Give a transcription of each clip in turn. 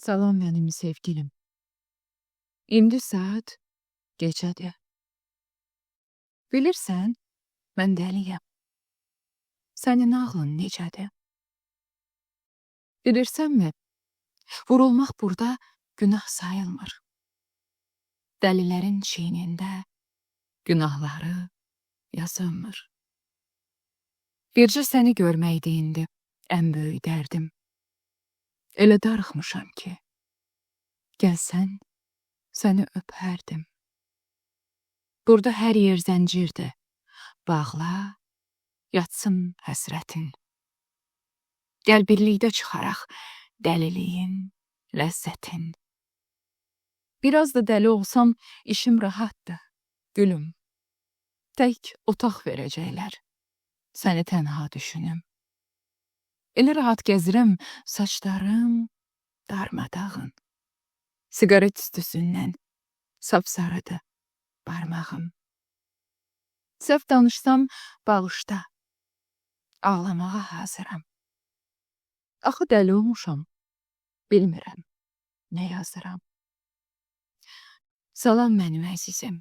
Salam mənim sevgilim. İndi saat gecədir. Bilirsən, mən dəliyəm. Sənin ağlın necədir? Bilirsənmi, vurulmaq burada günah sayılmır. Dəlilərin çiynində günahları yazılmır. Bircə səni görməkdir indi ən böyük dərdim. Elə darıxmışam ki, gəlsən, səni öpərdim. Burada hər yer zəncirdir. Bağla, yatsın həsrətin. Gəl birlikdə çıxaraq dəliliyin, ləzzətin. Biraz da dəli olsam, işim rahatdır, gülüm. Tək otaq verəcəklər. Səni tənha düşünüm. Elə rahat gəzirəm, saçlarım darmadağın. Siqaret üstüsündən sapsarıdır barmağım. Səhv danışsam, bağışda. Ağlamağa hazıram. Axı dəli olmuşam. Bilmirəm, nə yazıram. Salam mənim əzizim.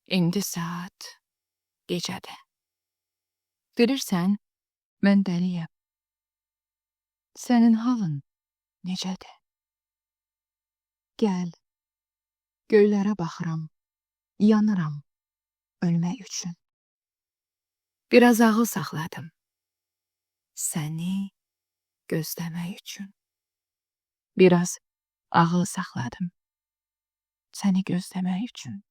İndi saat gecədir. Bilirsən, mən dəliyəm. Sənin halın necədir? Gəl, göylərə baxıram, yanıram ölmək üçün. Biraz ağıl saxladım. Səni gözləmək üçün. Biraz ağıl saxladım. Səni gözləmək üçün.